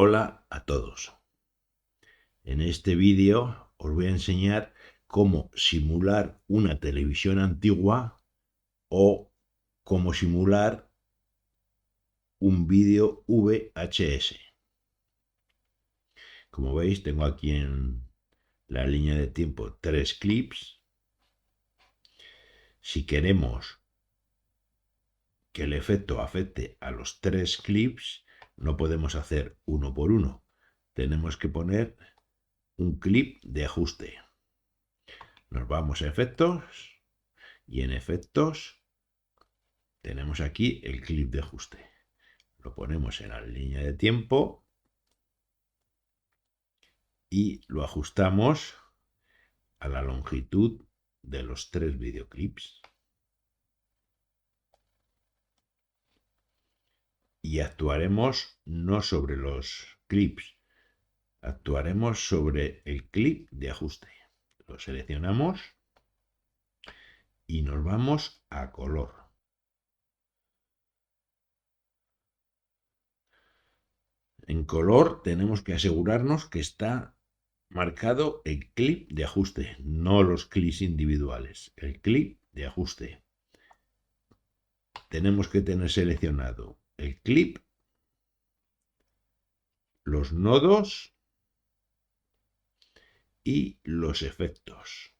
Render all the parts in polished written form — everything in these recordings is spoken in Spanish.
Hola a todos. En este vídeo os voy a enseñar cómo simular una televisión antigua o cómo simular un vídeo VHS. Como veis, tengo aquí en la línea de tiempo 3 clips. Si queremos que el efecto afecte a los 3 clips, no podemos hacer uno por uno. Tenemos que poner un clip de ajuste. Nos vamos a efectos y en efectos tenemos aquí el clip de ajuste. Lo ponemos en la línea de tiempo y lo ajustamos a la longitud de los 3 videoclips. Y actuaremos no sobre los clips, actuaremos sobre el clip de ajuste. Lo seleccionamos y nos vamos a color. En color tenemos que asegurarnos que está marcado el clip de ajuste, no los clips individuales, el clip de ajuste. Tenemos que tener seleccionado el clip, los nodos y los efectos.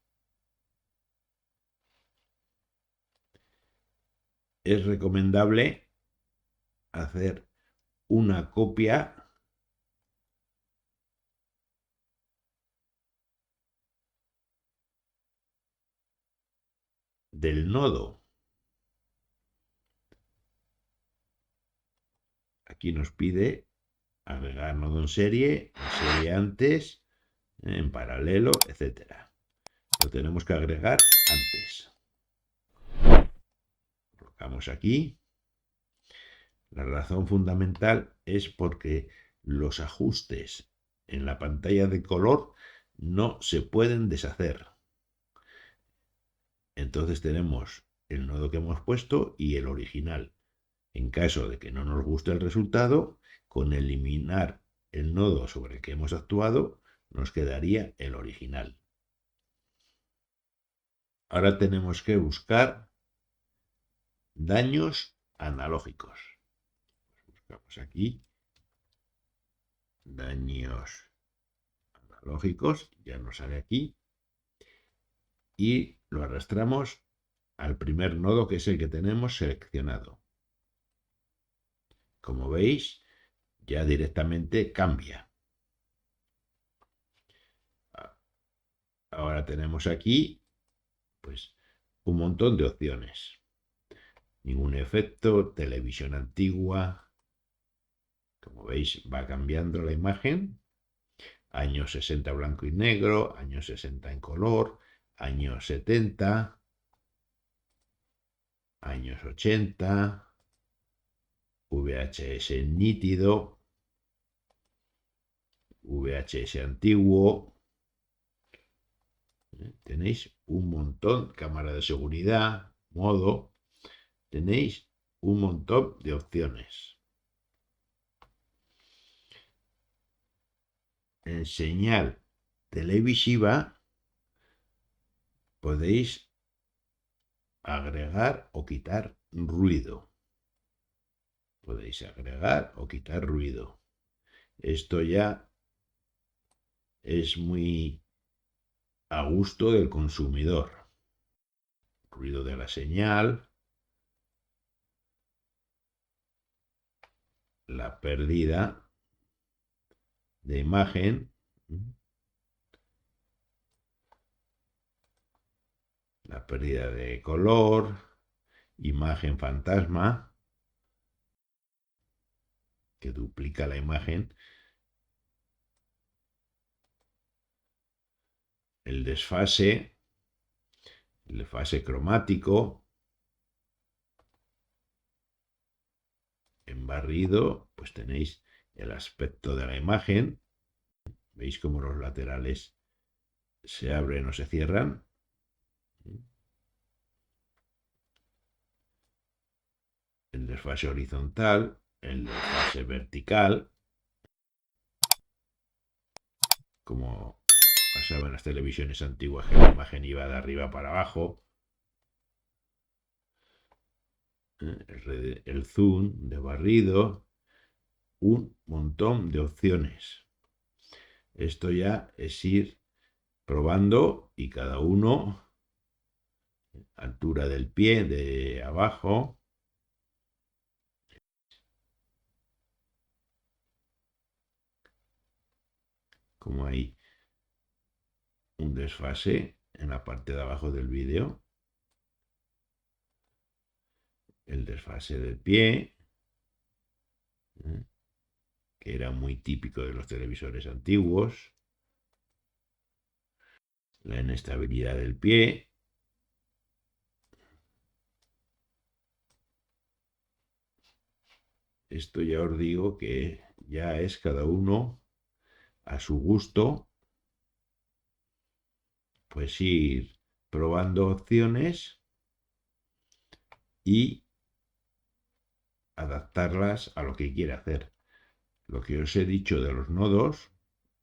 Es recomendable hacer una copia del nodo. Aquí nos pide agregar nodo en serie antes, en paralelo, etcétera. Lo tenemos que agregar antes. Colocamos aquí. La razón fundamental es porque los ajustes en la pantalla de color no se pueden deshacer. Entonces tenemos el nodo que hemos puesto y el original. En caso de que no nos guste el resultado, con eliminar el nodo sobre el que hemos actuado, nos quedaría el original. Ahora tenemos que buscar daños analógicos. Buscamos aquí daños analógicos, ya nos sale aquí, y lo arrastramos al primer nodo, que es el que tenemos seleccionado. Como veis, ya directamente cambia. Ahora tenemos aquí pues un montón de opciones. Ningún efecto, televisión antigua. Como veis, va cambiando la imagen. Años 60 blanco y negro, años 60 en color, años 70, años 80, VHS nítido, VHS antiguo. Tenéis un montón, cámara de seguridad, modo, tenéis un montón de opciones. En señal televisiva podéis agregar o quitar ruido. Podéis agregar o quitar ruido. Esto ya es muy a gusto del consumidor. Ruido de la señal, la pérdida de imagen, la pérdida de color, imagen fantasma, que duplica la imagen, el desfase cromático, en barrido, pues tenéis el aspecto de la imagen. ¿Veis cómo los laterales se abren o se cierran? El desfase horizontal, el desfase vertical. como pasaba en las televisiones antiguas, que la imagen iba de arriba para abajo. El zoom de barrido, un montón de opciones. Esto ya es ir probando y cada uno, altura del pie de abajo, como hay un desfase en la parte de abajo del vídeo, el desfase del pie, que era muy típico de los televisores antiguos, la inestabilidad del pie. Esto ya os digo que ya es cada uno a su gusto, pues ir probando opciones y adaptarlas a lo que quiera hacer. Lo que os he dicho de los nodos,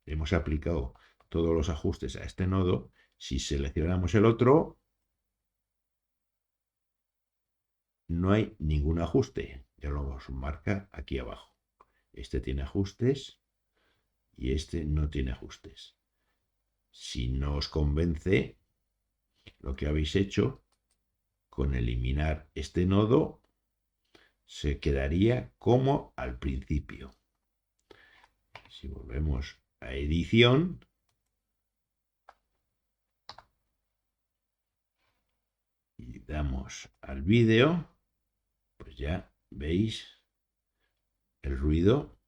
hemos aplicado todos los ajustes a este nodo. Si seleccionamos el otro, no hay ningún ajuste. Ya lo os marca aquí abajo. Este tiene ajustes y este no tiene ajustes. Si no os convence lo que habéis hecho, con eliminar este nodo, se quedaría como al principio. Si volvemos a edición, y damos al vídeo, pues ya veis el ruido.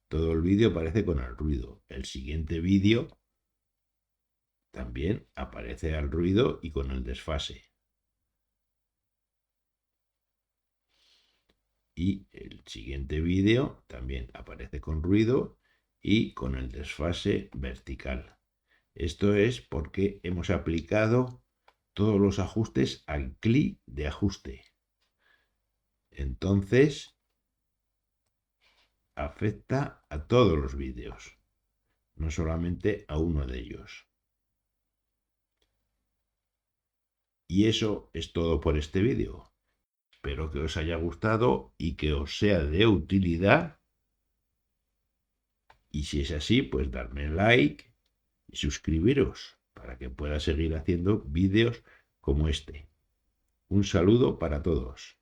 Todo el vídeo aparece con el ruido. El siguiente vídeo también aparece al ruido y con el desfase. Y el siguiente vídeo también aparece con ruido y con el desfase vertical. Esto es porque hemos aplicado todos los ajustes al clic de ajuste. Entonces, afecta a todos los vídeos, no solamente a uno de ellos. Y eso es todo por este vídeo. Espero que os haya gustado y que os sea de utilidad. Y si es así, pues darme like y suscribiros para que pueda seguir haciendo vídeos como este. Un saludo para todos.